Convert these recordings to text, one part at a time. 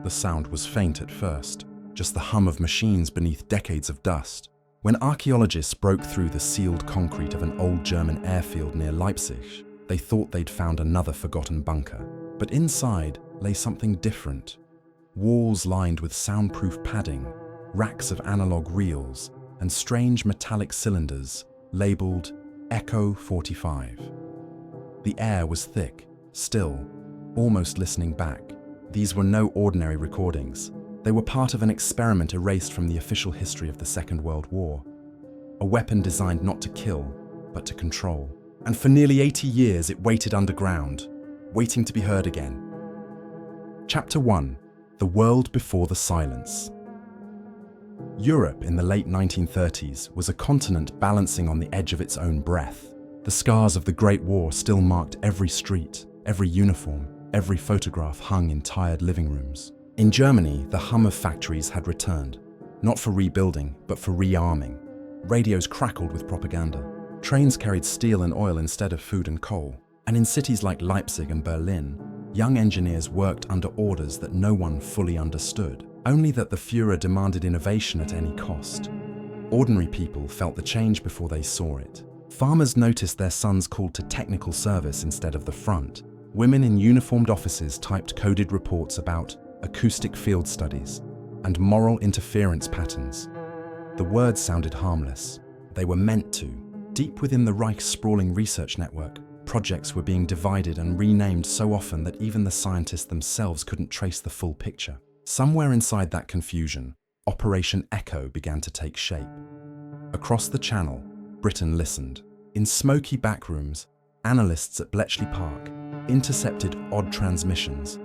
The sound was faint at first, just the hum of machines beneath decades of dust. When archaeologists broke through the sealed concrete of an old German airfield near Leipzig, they thought they'd found another forgotten bunker. But inside lay something different. Walls lined with soundproof padding, racks of analog reels, and strange metallic cylinders labeled Echo 45. The air was thick, still, almost listening back. These were no ordinary recordings. They were part of an experiment erased from the official history of the Second World War. A weapon designed not to kill, but to control. And for nearly 80 years it waited underground, waiting to be heard again. Chapter 1. The World Before the Silence. Europe in the late 1930s was a continent balancing on the edge of its own breath. The scars of the Great War still marked every street, every uniform, every photograph hung in tired living rooms. In Germany, the hum of factories had returned, not for rebuilding, but for rearming. Radios crackled with propaganda. Trains carried steel and oil instead of food and coal. And in cities like Leipzig and Berlin, young engineers worked under orders that no one fully understood, only that the Führer demanded innovation at any cost. Ordinary people felt the change before they saw it. Farmers noticed their sons called to technical service instead of the front. Women in uniformed offices typed coded reports about acoustic field studies and moral interference patterns. The words sounded harmless. They were meant to. Deep within the Reich's sprawling research network, projects were being divided and renamed so often that even the scientists themselves couldn't trace the full picture. Somewhere inside that confusion, Operation Echo began to take shape. Across the channel, Britain listened. In smoky backrooms, analysts at Bletchley Park intercepted odd transmissions,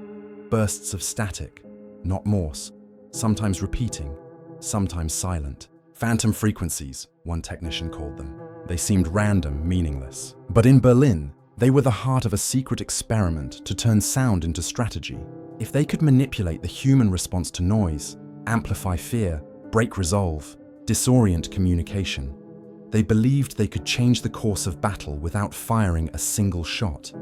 bursts of static, not Morse, sometimes repeating, sometimes silent. Phantom frequencies, one technician called them. They seemed random, meaningless. But in Berlin, they were the heart of a secret experiment to turn sound into strategy. If they could manipulate the human response to noise, amplify fear, break resolve, disorient communication, they believed they could change the course of battle without firing a single shot.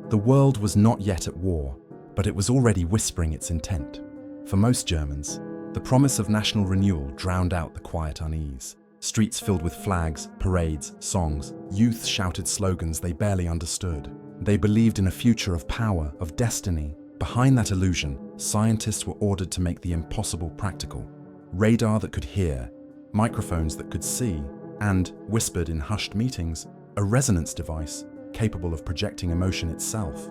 The world was not yet at war, but it was already whispering its intent. For most Germans, the promise of national renewal drowned out the quiet unease. Streets filled with flags, parades, songs, youth shouted slogans they barely understood. They believed in a future of power, of destiny. Behind that illusion, scientists were ordered to make the impossible practical. Radar that could hear, microphones that could see, and, whispered in hushed meetings, a resonance device capable of projecting emotion itself.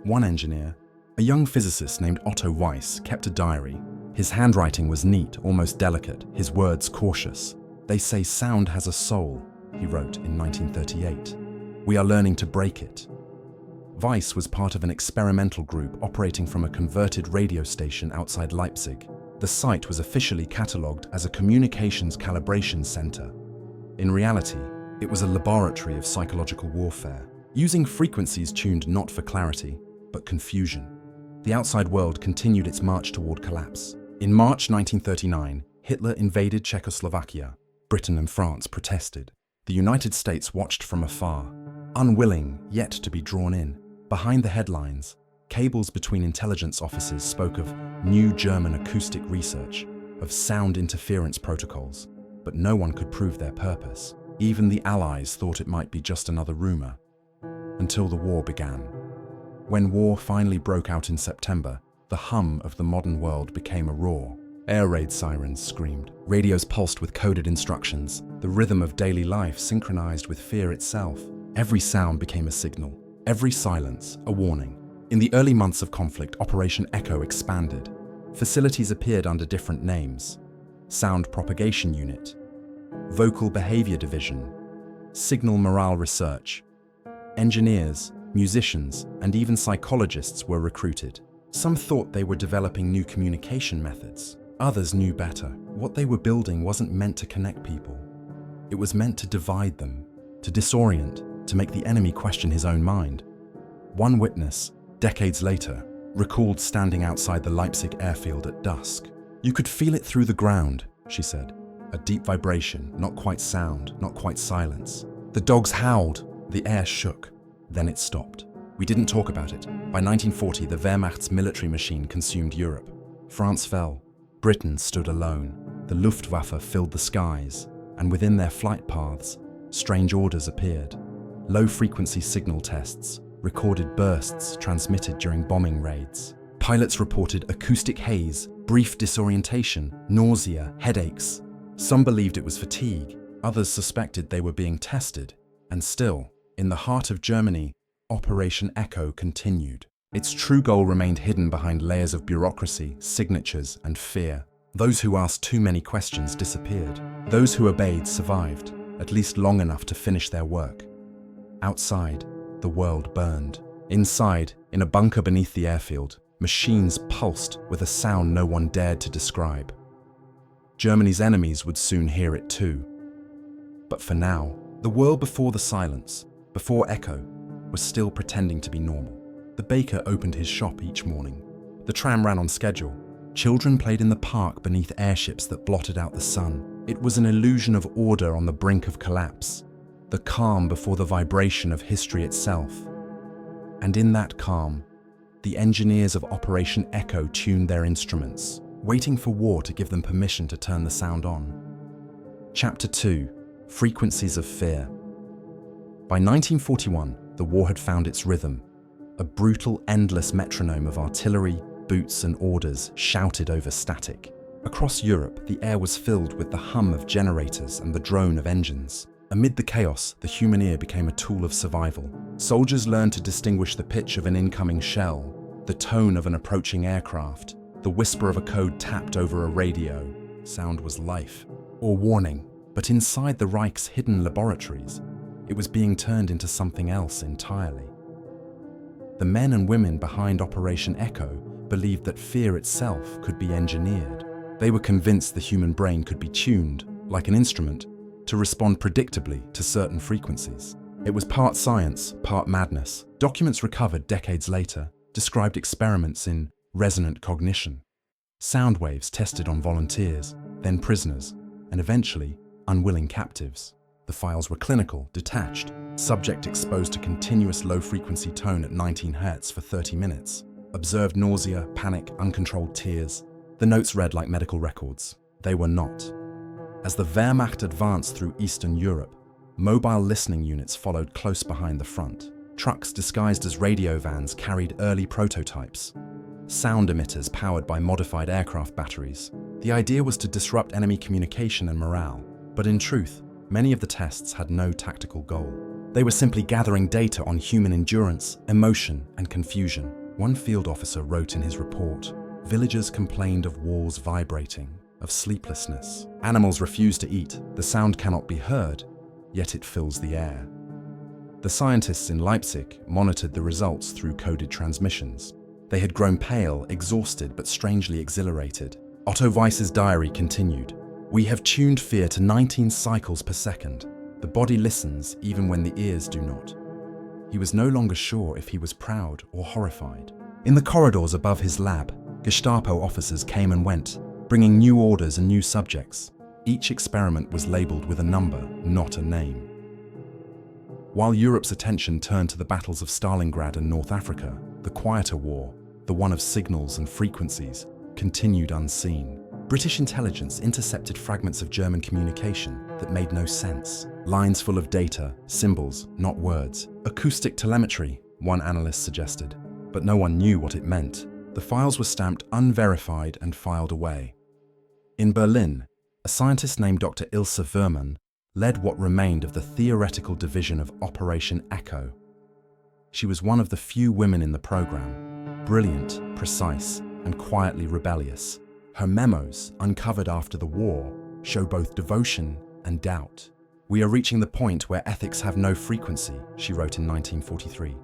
One engineer, a young physicist named Otto Weiss, kept a diary. His handwriting was neat, almost delicate, his words cautious. "They say sound has a soul," he wrote in 1938. "We are learning to break it." Weiss was part of an experimental group operating from a converted radio station outside Leipzig. The site was officially catalogued as a communications calibration center. In reality, it was a laboratory of psychological warfare, using frequencies tuned not for clarity, but confusion. The outside world continued its march toward collapse. In March 1939, Hitler invaded Czechoslovakia. Britain and France protested. The United States watched from afar, unwilling yet to be drawn in. Behind the headlines, cables between intelligence offices spoke of new German acoustic research, of sound interference protocols, but no one could prove their purpose. Even the Allies thought it might be just another rumor. Until the war began. When war finally broke out in September, the hum of the modern world became a roar. Air raid sirens screamed. Radios pulsed with coded instructions. The rhythm of daily life synchronized with fear itself. Every sound became a signal. Every silence, a warning. In the early months of conflict, Operation Echo expanded. Facilities appeared under different names. Sound Propagation Unit, Vocal Behavior Division, Signal Morale Research. Engineers, musicians, and even psychologists were recruited. Some thought they were developing new communication methods. Others knew better. What they were building wasn't meant to connect people. It was meant to divide them, to disorient, to make the enemy question his own mind. One witness, decades later, recalled standing outside the Leipzig airfield at dusk. "You could feel it through the ground," she said. "A deep vibration, not quite sound, not quite silence. The dogs howled, the air shook. Then it stopped. We didn't talk about it. By 1940, the Wehrmacht's military machine consumed Europe. France fell. Britain stood alone. The Luftwaffe filled the skies, and within their flight paths, strange orders appeared. Low-frequency signal tests, recorded bursts transmitted during bombing raids. Pilots reported acoustic haze, brief disorientation, nausea, headaches. Some believed it was fatigue, others suspected they were being tested. And still, in the heart of Germany, Operation Echo continued. Its true goal remained hidden behind layers of bureaucracy, signatures, and fear. Those who asked too many questions disappeared. Those who obeyed survived, at least long enough to finish their work. Outside, the world burned. Inside, in a bunker beneath the airfield, machines pulsed with a sound no one dared to describe. Germany's enemies would soon hear it too. But for now, the world before the silence, before Echo, was still pretending to be normal. The baker opened his shop each morning. The tram ran on schedule. Children played in the park beneath airships that blotted out the sun. It was an illusion of order on the brink of collapse, the calm before the vibration of history itself. And in that calm, the engineers of Operation Echo tuned their instruments, waiting for war to give them permission to turn the sound on. Chapter 2: Frequencies of Fear. By 1941, the war had found its rhythm, a brutal, endless metronome of artillery, boots, and orders shouted over static. Across Europe, the air was filled with the hum of generators and the drone of engines. Amid the chaos, the human ear became a tool of survival. Soldiers learned to distinguish the pitch of an incoming shell, the tone of an approaching aircraft, the whisper of a code tapped over a radio. Sound was life, or warning. But inside the Reich's hidden laboratories, it was being turned into something else entirely. The men and women behind Operation Echo believed that fear itself could be engineered. They were convinced the human brain could be tuned, like an instrument, to respond predictably to certain frequencies. It was part science, part madness. Documents recovered decades later described experiments in resonant cognition. Sound waves tested on volunteers, then prisoners, and eventually unwilling captives. The files were clinical, detached, subject exposed to continuous low-frequency tone at 19 Hz for 30 minutes. Observed nausea, panic, uncontrolled tears. The notes read like medical records. They were not. As the Wehrmacht advanced through Eastern Europe, mobile listening units followed close behind the front. Trucks disguised as radio vans carried early prototypes. Sound emitters powered by modified aircraft batteries. The idea was to disrupt enemy communication and morale. But in truth, many of the tests had no tactical goal. They were simply gathering data on human endurance, emotion, and confusion. One field officer wrote in his report, "Villagers complained of walls vibrating, of sleeplessness. Animals refuse to eat. The sound cannot be heard, yet it fills the air." The scientists in Leipzig monitored the results through coded transmissions. They had grown pale, exhausted, but strangely exhilarated. Otto Weiss's diary continued. "We have tuned fear to 19 cycles per second. The body listens even when the ears do not." He was no longer sure if he was proud or horrified. In the corridors above his lab, Gestapo officers came and went, bringing new orders and new subjects. Each experiment was labeled with a number, not a name. While Europe's attention turned to the battles of Stalingrad and North Africa, the quieter war, the one of signals and frequencies, continued unseen. British intelligence intercepted fragments of German communication that made no sense. Lines full of data, symbols, not words. Acoustic telemetry, one analyst suggested, but no one knew what it meant. The files were stamped unverified and filed away. In Berlin, a scientist named Dr. Ilse Wurman led what remained of the theoretical division of Operation Echo. She was one of the few women in the program, brilliant, precise, and quietly rebellious. Her memos, uncovered after the war, show both devotion and doubt. "We are reaching the point where ethics have no frequency," she wrote in 1943.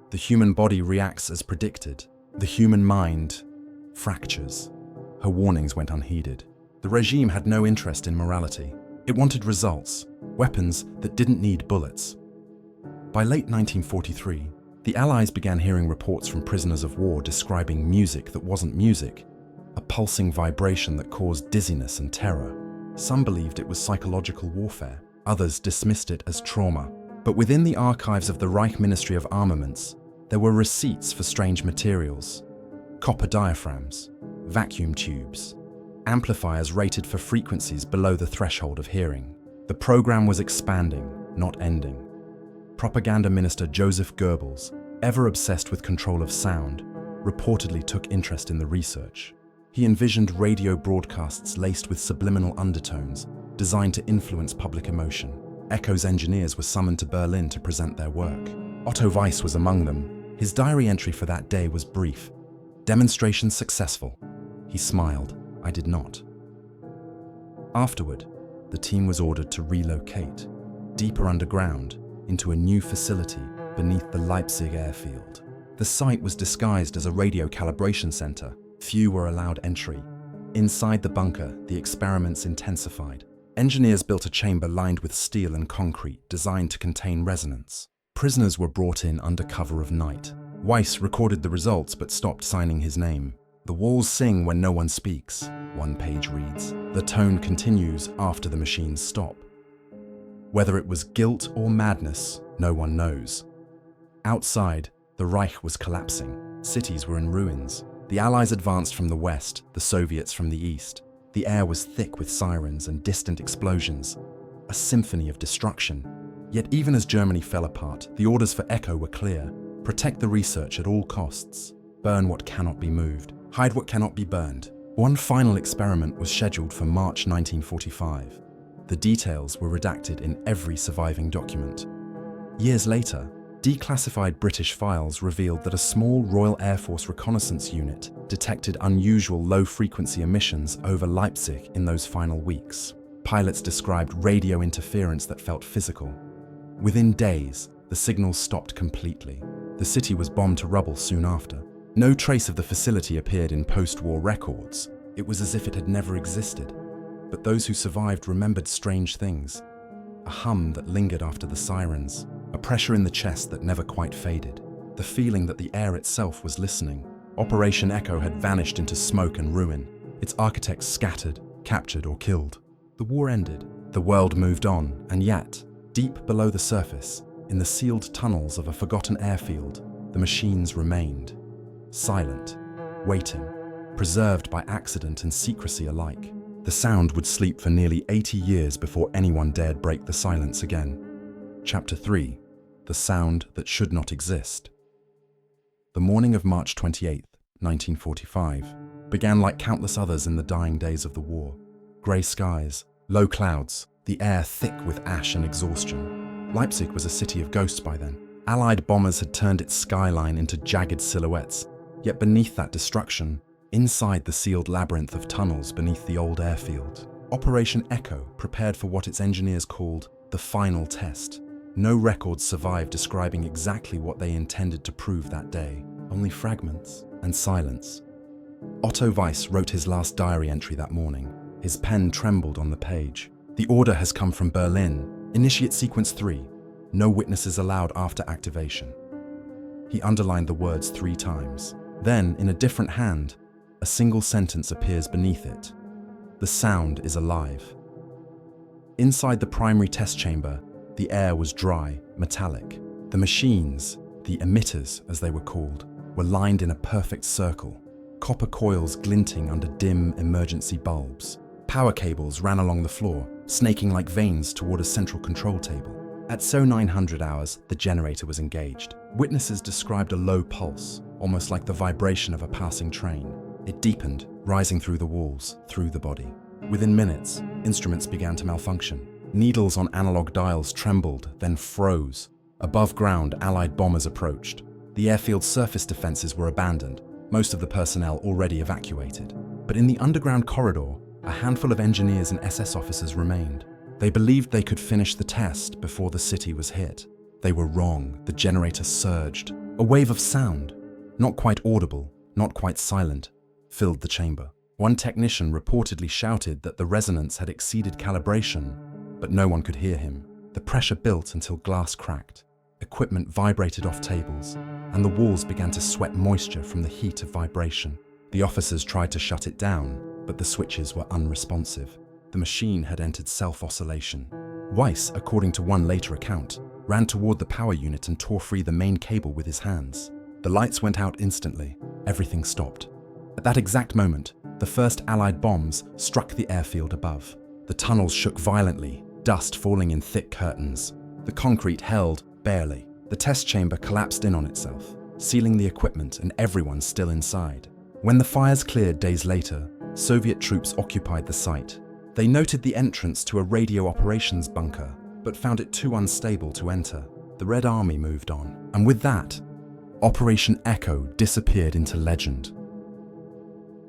"The human body reacts as predicted. The human mind fractures." Her warnings went unheeded. The regime had no interest in morality. It wanted results, weapons that didn't need bullets. By late 1943, the Allies began hearing reports from prisoners of war describing music that wasn't music, a pulsing vibration that caused dizziness and terror. Some believed it was psychological warfare, others dismissed it as trauma. But within the archives of the Reich Ministry of Armaments, There were receipts for strange materials: copper diaphragms, vacuum tubes, amplifiers rated for frequencies below the threshold of hearing. The program was expanding, not ending. Propaganda Minister Joseph Goebbels, ever obsessed with control of sound, reportedly took interest in the research. He envisioned radio broadcasts laced with subliminal undertones, designed to influence public emotion. Echo's engineers were summoned to Berlin to present their work. Otto Weiss was among them. His diary entry for that day was brief: "Demonstration successful." He smiled. I did not. Afterward, the team was ordered to relocate, deeper underground, into a new facility beneath the Leipzig airfield. The site was disguised as a radio calibration center. Few were allowed entry. Inside the bunker, the experiments intensified. Engineers built a chamber lined with steel and concrete, designed to contain resonance. Prisoners were brought in under cover of night. Weiss recorded the results but stopped signing his name. "The walls sing when no one speaks," one page reads. "The tone continues after the machines stop." Whether it was guilt or madness, no one knows. Outside, the Reich was collapsing. Cities were in ruins. The Allies advanced from the west, the Soviets from the east. The air was thick with sirens and distant explosions, a symphony of destruction. Yet even as Germany fell apart, the orders for Echo were clear: protect the research at all costs, burn what cannot be moved, hide what cannot be burned. One final experiment was scheduled for March 1945. The details were redacted in every surviving document. Years later, declassified British files revealed that a small Royal Air Force reconnaissance unit detected unusual low-frequency emissions over Leipzig in those final weeks. Pilots described radio interference that felt physical. Within days, the signals stopped completely. The city was bombed to rubble soon after. No trace of the facility appeared in post-war records. It was as if it had never existed. But those who survived remembered strange things: a hum that lingered after the sirens, a pressure in the chest that never quite faded, the feeling that the air itself was listening. Operation Echo had vanished into smoke and ruin, its architects scattered, captured or killed. The war ended, the world moved on, and yet, deep below the surface, in the sealed tunnels of a forgotten airfield, the machines remained, silent, waiting, preserved by accident and secrecy alike. The sound would sleep for nearly 80 years before anyone dared break the silence again. Chapter 3: The Sound That Should Not Exist. The morning of March 28, 1945, began like countless others in the dying days of the war. Grey skies, low clouds, the air thick with ash and exhaustion. Leipzig was a city of ghosts by then. Allied bombers had turned its skyline into jagged silhouettes, yet beneath that destruction, inside the sealed labyrinth of tunnels beneath the old airfield, Operation Echo prepared for what its engineers called the final test. No records survived describing exactly what they intended to prove that day, only fragments and silence. Otto Weiss wrote his last diary entry that morning. His pen trembled on the page. "The order has come from Berlin. Initiate sequence 3. No witnesses allowed after activation." He underlined the words 3 times. Then, in a different hand, a single sentence appears beneath it: "The sound is alive." Inside the primary test chamber, the air was dry, metallic. The machines, the emitters as they were called, were lined in a perfect circle, copper coils glinting under dim emergency bulbs. Power cables ran along the floor, snaking like veins toward a central control table. At 0900 hours, the generator was engaged. Witnesses described a low pulse, almost like the vibration of a passing train. It deepened, rising through the walls, through the body. Within minutes, instruments began to malfunction. Needles on analog dials trembled, then froze. Above ground, Allied bombers approached. The airfield's surface defenses were abandoned, most of the personnel already evacuated. But in the underground corridor, a handful of engineers and SS officers remained. They believed they could finish the test before the city was hit. They were wrong. The generator surged. A wave of sound, not quite audible, not quite silent, filled the chamber. One technician reportedly shouted that the resonance had exceeded calibration, but no one could hear him. The pressure built until glass cracked. Equipment vibrated off tables, and the walls began to sweat moisture from the heat of vibration. The officers tried to shut it down, but the switches were unresponsive. The machine had entered self-oscillation. Weiss, according to one later account, ran toward the power unit and tore free the main cable with his hands. The lights went out instantly. Everything stopped. At that exact moment, the first Allied bombs struck the airfield above. The tunnels shook violently, dust falling in thick curtains. The concrete held barely. The test chamber collapsed in on itself, sealing the equipment and everyone still inside. When the fires cleared days later, Soviet troops occupied the site. They noted the entrance to a radio operations bunker, but found it too unstable to enter. The Red Army moved on, and with that, Operation Echo disappeared into legend.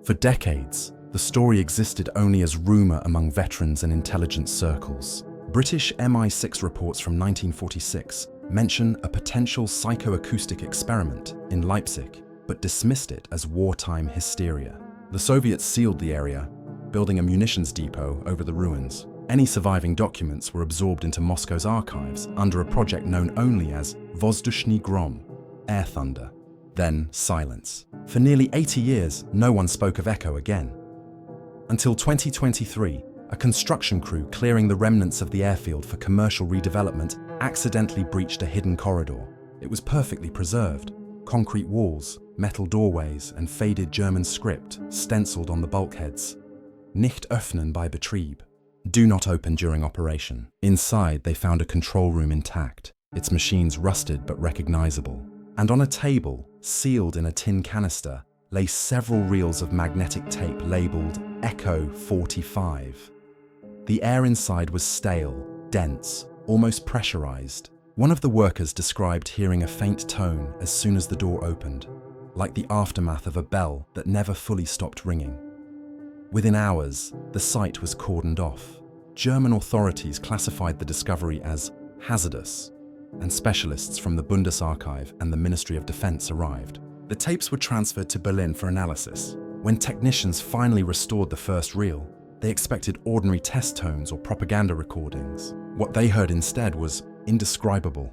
For decades, the story existed only as rumor among veterans and intelligence circles. British MI6 reports from 1946 mention a potential psychoacoustic experiment in Leipzig, but dismissed it as wartime hysteria. The Soviets sealed the area, building a munitions depot over the ruins. Any surviving documents were absorbed into Moscow's archives under a project known only as Vozdushny Grom, Air Thunder. Then silence. For nearly 80 years, no one spoke of Echo again. Until 2023, a construction crew clearing the remnants of the airfield for commercial redevelopment accidentally breached a hidden corridor. It was perfectly preserved. Concrete walls, metal doorways, and faded German script stenciled on the bulkheads. Nicht öffnen bei Betrieb. Do not open during operation. Inside, they found a control room intact, its machines rusted but recognizable. And on a table, sealed in a tin canister, lay several reels of magnetic tape labeled Echo 45. The air inside was stale, dense, almost pressurized. One of the workers described hearing a faint tone as soon as the door opened, like the aftermath of a bell that never fully stopped ringing. Within hours, the site was cordoned off. German authorities classified the discovery as hazardous, and specialists from the Bundesarchiv and the Ministry of Defense arrived. The tapes were transferred to Berlin for analysis. When technicians finally restored the first reel, they expected ordinary test tones or propaganda recordings. What they heard instead was indescribable.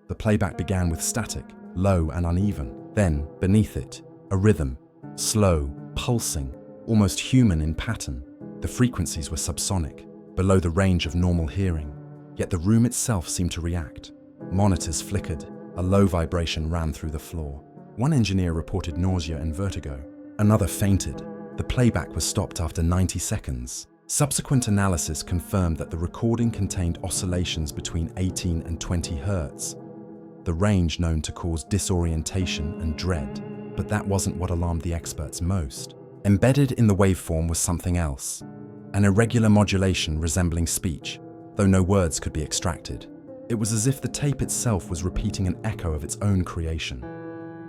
The playback began with static, low and uneven. Then, beneath it, a rhythm, slow, pulsing, almost human in pattern. The frequencies were subsonic, below the range of normal hearing, yet the room itself seemed to react. Monitors flickered, a low vibration ran through the floor. One engineer reported nausea and vertigo. Another fainted. The playback was stopped after 90 seconds. Subsequent analysis confirmed that the recording contained oscillations between 18 and 20 hertz, the range known to cause disorientation and dread. But that wasn't what alarmed the experts most. Embedded in the waveform was something else, an irregular modulation resembling speech, though no words could be extracted. It was as if the tape itself was repeating an echo of its own creation.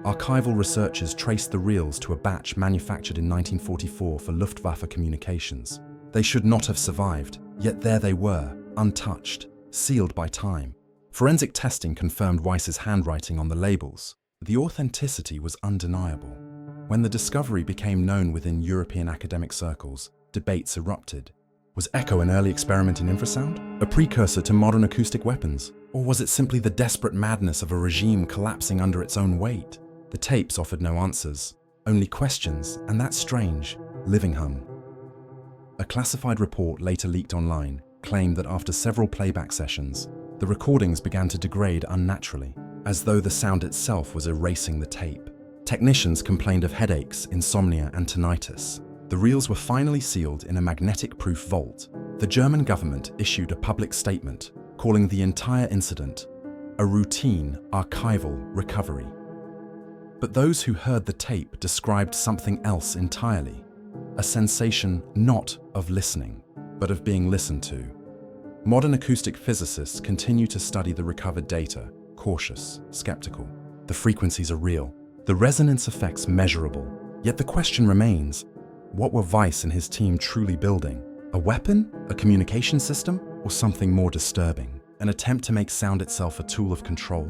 Archival researchers traced the reels to a batch manufactured in 1944 for Luftwaffe communications. They should not have survived, yet there they were, untouched, sealed by time. Forensic testing confirmed Weiss's handwriting on the labels. The authenticity was undeniable. When the discovery became known within European academic circles, debates erupted. Was Echo an early experiment in infrasound? A precursor to modern acoustic weapons? Or was it simply the desperate madness of a regime collapsing under its own weight? The tapes offered no answers, only questions, and that strange, living hum. A classified report later leaked online claimed that after several playback sessions, the recordings began to degrade unnaturally, as though the sound itself was erasing the tape. Technicians complained of headaches, insomnia, and tinnitus. The reels were finally sealed in a magnetic-proof vault. The German government issued a public statement calling the entire incident a routine archival recovery. But those who heard the tape described something else entirely, a sensation not of listening, but of being listened to. Modern acoustic physicists continue to study the recovered data, cautious, skeptical. The frequencies are real, the resonance effects measurable. Yet the question remains, what were Weiss and his team truly building? A weapon? A communication system? Or something more disturbing? An attempt to make sound itself a tool of control?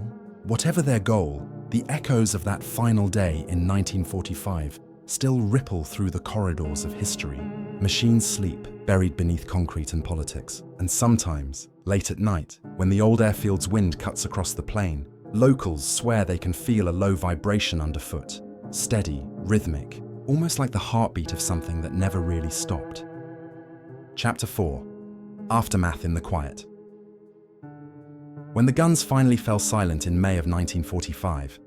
Whatever their goal, the echoes of that final day in 1945 still ripple through the corridors of history. Machines sleep, buried beneath concrete and politics. And sometimes, late at night, when the old airfield's wind cuts across the plain, locals swear they can feel a low vibration underfoot, steady, rhythmic, almost like the heartbeat of something that never really stopped. Chapter 4. Aftermath in the Quiet. When the guns finally fell silent in May of 1945,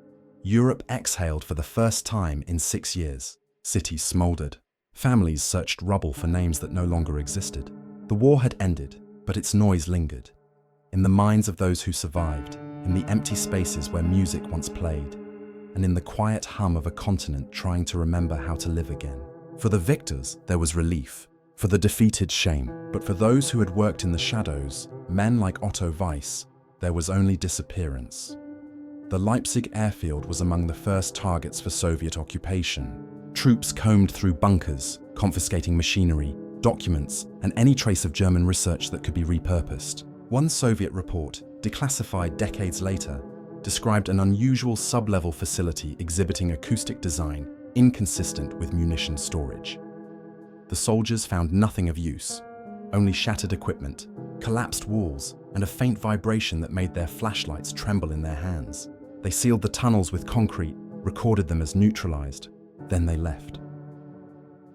Europe exhaled for the first time in 6 years. Cities smoldered. Families searched rubble for names that no longer existed. The war had ended, but its noise lingered. In the minds of those who survived, in the empty spaces where music once played, and in the quiet hum of a continent trying to remember how to live again. For the victors, there was relief. For the defeated, shame. But for those who had worked in the shadows, men like Otto Weiss, there was only disappearance. The Leipzig airfield was among the first targets for Soviet occupation. Troops combed through bunkers, confiscating machinery, documents, and any trace of German research that could be repurposed. One Soviet report, declassified decades later, described an unusual sub-level facility exhibiting acoustic design inconsistent with munition storage. The soldiers found nothing of use, only shattered equipment, collapsed walls, and a faint vibration that made their flashlights tremble in their hands. They sealed the tunnels with concrete, recorded them as neutralized, then they left.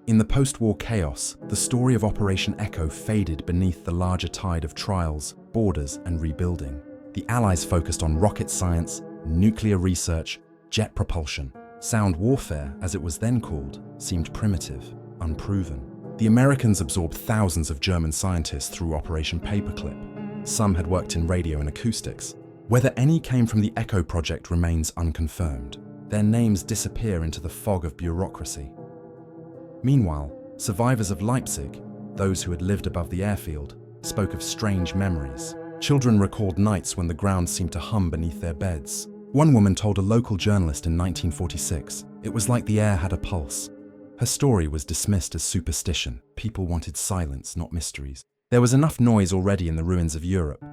In the post-war chaos, the story of Operation Echo faded beneath the larger tide of trials, borders, and rebuilding. The Allies focused on rocket science, nuclear research, jet propulsion. Sound warfare, as it was then called, seemed primitive, unproven. The Americans absorbed thousands of German scientists through Operation Paperclip. Some had worked in radio and acoustics. Whether any came from the Echo project remains unconfirmed. Their names disappear into the fog of bureaucracy. Meanwhile, survivors of Leipzig, those who had lived above the airfield, spoke of strange memories. Children recalled nights when the ground seemed to hum beneath their beds. One woman told a local journalist in 1946, it was like the air had a pulse. Her story was dismissed as superstition. People wanted silence, not mysteries. There was enough noise already in the ruins of Europe.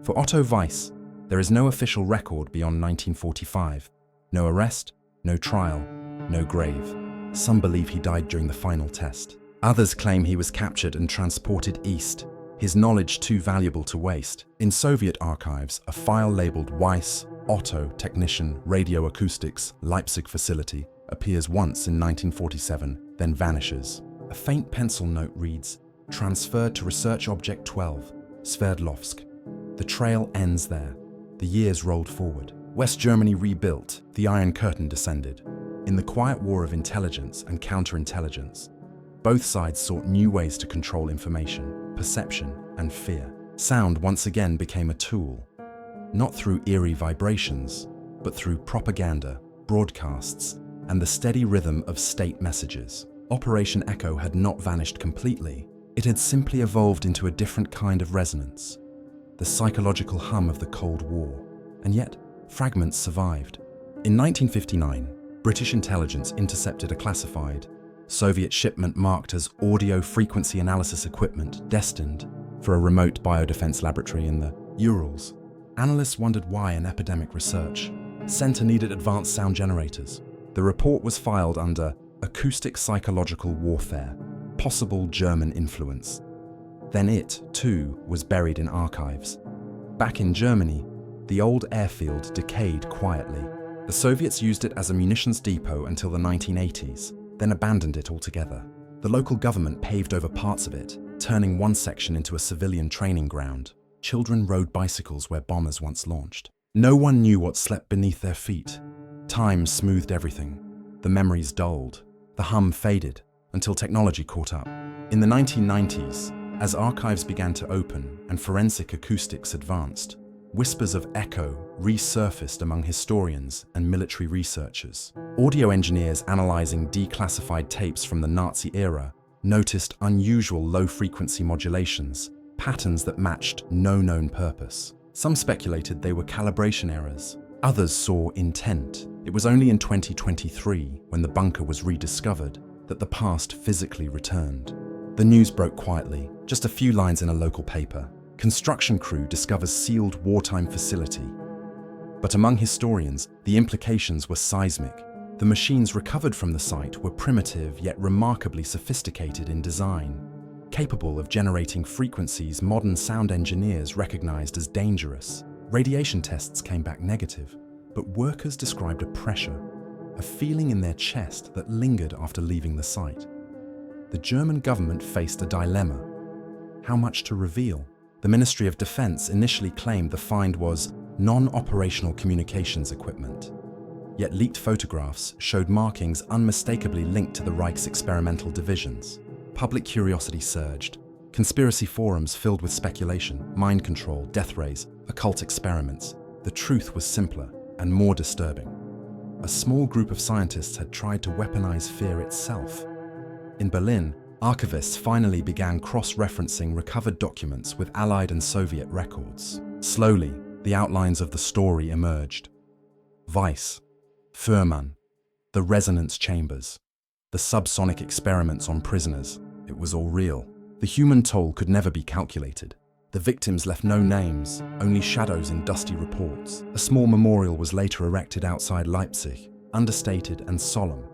For Otto Weiss, there is no official record beyond 1945. No arrest, no trial, no grave. Some believe he died during the final test. Others claim he was captured and transported east, his knowledge too valuable to waste. In Soviet archives, a file labeled Weiss, Otto, Technician, Radio Acoustics, Leipzig Facility appears once in 1947, then vanishes. A faint pencil note reads, transferred to Research Object 12, Sverdlovsk. The trail ends there. The years rolled forward. West Germany rebuilt, the Iron Curtain descended. In the quiet war of intelligence and counterintelligence, both sides sought new ways to control information, perception, and fear. Sound once again became a tool, not through eerie vibrations, but through propaganda, broadcasts, and the steady rhythm of state messages. Operation Echo had not vanished completely. It had simply evolved into a different kind of resonance, the psychological hum of the Cold War. And yet, fragments survived. In 1959, British intelligence intercepted a classified Soviet shipment marked as audio frequency analysis equipment destined for a remote biodefense laboratory in the Urals. Analysts wondered why an epidemic research center needed advanced sound generators. The report was filed under Acoustic Psychological Warfare, Possible German Influence. Then it, too, was buried in archives. Back in Germany, the old airfield decayed quietly. The Soviets used it as a munitions depot until the 1980s, then abandoned it altogether. The local government paved over parts of it, turning one section into a civilian training ground. Children rode bicycles where bombers once launched. No one knew what slept beneath their feet. Time smoothed everything. The memories dulled. The hum faded until technology caught up. In the 1990s, as archives began to open and forensic acoustics advanced, whispers of echo resurfaced among historians and military researchers. Audio engineers analyzing declassified tapes from the Nazi era noticed unusual low-frequency modulations, patterns that matched no known purpose. Some speculated they were calibration errors. Others saw intent. It was only in 2023, when the bunker was rediscovered, that the past physically returned. The news broke quietly, just a few lines in a local paper. Construction crew discovers sealed wartime facility. But among historians, the implications were seismic. The machines recovered from the site were primitive yet remarkably sophisticated in design, capable of generating frequencies modern sound engineers recognized as dangerous. Radiation tests came back negative, but workers described a pressure, a feeling in their chest that lingered after leaving the site. The German government faced a dilemma. How much to reveal? The Ministry of Defense initially claimed the find was non-operational communications equipment. yet leaked photographs showed markings unmistakably linked to the Reich's experimental divisions. Public curiosity surged. Conspiracy forums filled with speculation, mind control, death rays, occult experiments. The truth was simpler and more disturbing. A small group of scientists had tried to weaponize fear itself. In Berlin, archivists finally began cross-referencing recovered documents with Allied and Soviet records. Slowly, the outlines of the story emerged. Weiss, Fuhrmann, the resonance chambers, the subsonic experiments on prisoners. It was all real. The human toll could never be calculated. The victims left no names, only shadows in dusty reports. A small memorial was later erected outside Leipzig, understated and solemn,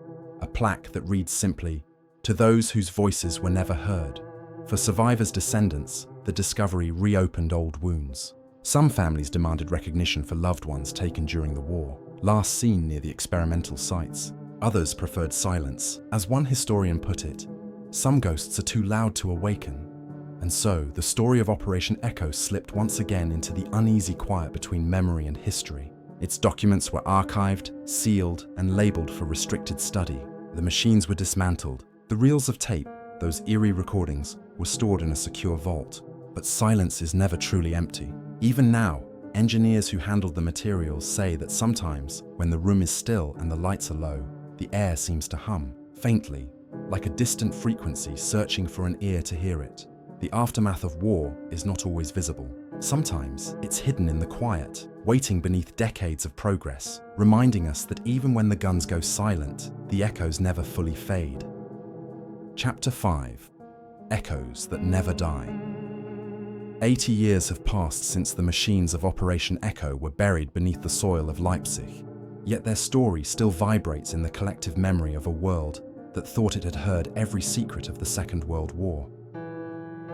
a plaque that reads simply, "To those whose voices were never heard." For survivors' descendants, the discovery reopened old wounds. Some families demanded recognition for loved ones taken during the war, last seen near the experimental sites. Others preferred silence. As one historian put it, "Some ghosts are too loud to awaken." And so, the story of Operation Echo slipped once again into the uneasy quiet between memory and history. Its documents were archived, sealed, and labeled for restricted study. The machines were dismantled. The reels of tape, those eerie recordings, were stored in a secure vault. But silence is never truly empty. Even now, engineers who handled the materials say that sometimes, when the room is still and the lights are low, the air seems to hum, faintly, like a distant frequency searching for an ear to hear it. The aftermath of war is not always visible. Sometimes it's hidden in the quiet, waiting beneath decades of progress, reminding us that even when the guns go silent, the echoes never fully fade. Chapter 5: Echoes That Never Die. 80 years have passed since the machines of Operation Echo were buried beneath the soil of Leipzig, yet their story still vibrates in the collective memory of a world that thought it had heard every secret of the Second World War.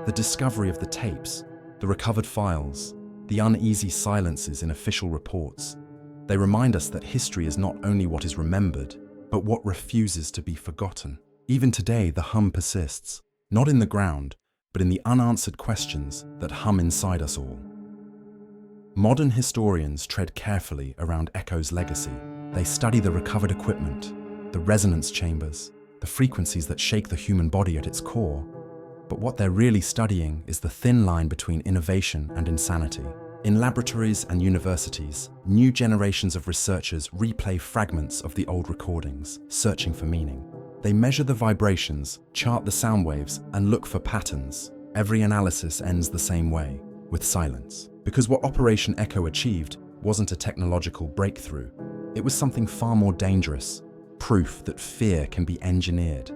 The discovery of the tapes, the recovered files, the uneasy silences in official reports, they remind us that history is not only what is remembered, but what refuses to be forgotten. Even today, the hum persists, not in the ground, but in the unanswered questions that hum inside us all. Modern historians tread carefully around Echo's legacy. They study the recovered equipment, the resonance chambers, the frequencies that shake the human body at its core. But what they're really studying is the thin line between innovation and insanity. In laboratories and universities, new generations of researchers replay fragments of the old recordings, searching for meaning. They measure the vibrations, chart the sound waves, and look for patterns. Every analysis ends the same way, with silence. Because what Operation Echo achieved wasn't a technological breakthrough. It was something far more dangerous, proof that fear can be engineered.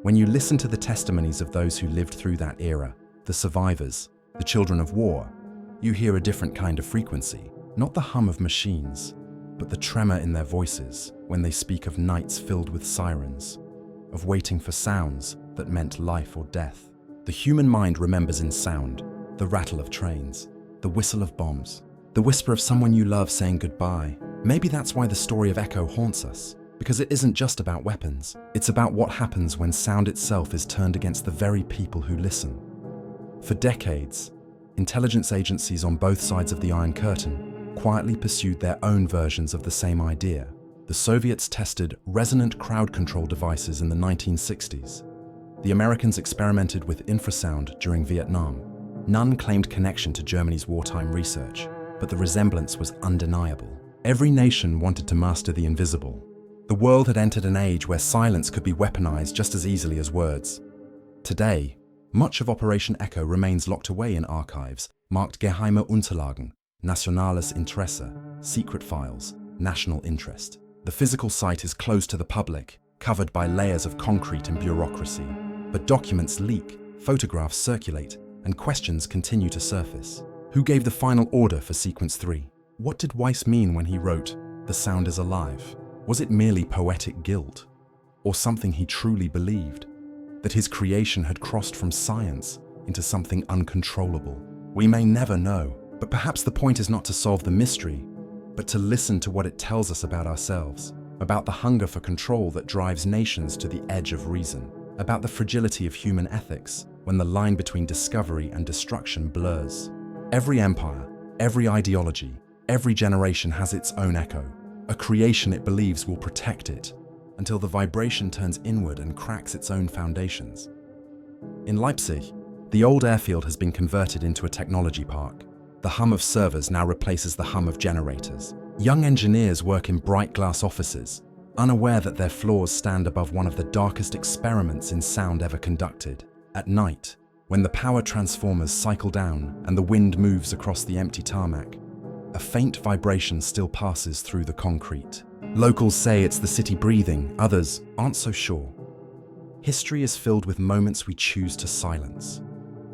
When you listen to the testimonies of those who lived through that era, the survivors, the children of war, you hear a different kind of frequency. Not the hum of machines, but the tremor in their voices when they speak of nights filled with sirens, of waiting for sounds that meant life or death. The human mind remembers in sound, the rattle of trains, the whistle of bombs, the whisper of someone you love saying goodbye. Maybe that's why the story of Echo haunts us, because it isn't just about weapons. It's about what happens when sound itself is turned against the very people who listen. For decades, intelligence agencies on both sides of the Iron Curtain quietly pursued their own versions of the same idea. The Soviets tested resonant crowd control devices in the 1960s. The Americans experimented with infrasound during Vietnam. None claimed connection to Germany's wartime research, but the resemblance was undeniable. Every nation wanted to master the invisible. The world had entered an age where silence could be weaponized just as easily as words. Today, much of Operation Echo remains locked away in archives marked Geheime Unterlagen, Nationales Interesse, secret files, national interest. The physical site is closed to the public, covered by layers of concrete and bureaucracy. But documents leak, photographs circulate, and questions continue to surface. Who gave the final order for Sequence 3? What did Weiss mean when he wrote, "The sound is alive"? Was it merely poetic guilt? Or something he truly believed? That his creation had crossed from science into something uncontrollable? We may never know, but perhaps the point is not to solve the mystery, but to listen to what it tells us about ourselves, about the hunger for control that drives nations to the edge of reason, about the fragility of human ethics when the line between discovery and destruction blurs. Every empire, every ideology, every generation has its own echo, a creation it believes will protect it, until the vibration turns inward and cracks its own foundations. In Leipzig, the old airfield has been converted into a technology park. The hum of servers now replaces the hum of generators. Young engineers work in bright glass offices, unaware that their floors stand above one of the darkest experiments in sound ever conducted. At night, when the power transformers cycle down and the wind moves across the empty tarmac, a faint vibration still passes through the concrete. Locals say it's the city breathing, others aren't so sure. History is filled with moments we choose to silence.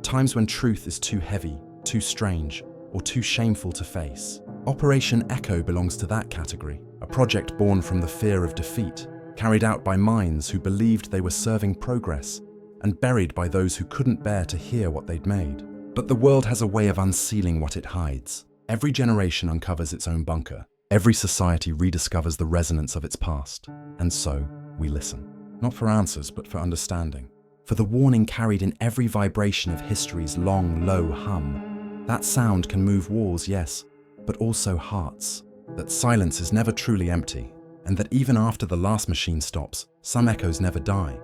Times when truth is too heavy, too strange, or too shameful to face. Operation Echo belongs to that category, a project born from the fear of defeat, carried out by minds who believed they were serving progress, and buried by those who couldn't bear to hear what they'd made. But the world has a way of unsealing what it hides. Every generation uncovers its own bunker. Every society rediscovers the resonance of its past. And so, we listen. Not for answers, but for understanding. For the warning carried in every vibration of history's long, low hum. That sound can move walls, yes, but also hearts. That silence is never truly empty, and that even after the last machine stops, some echoes never die.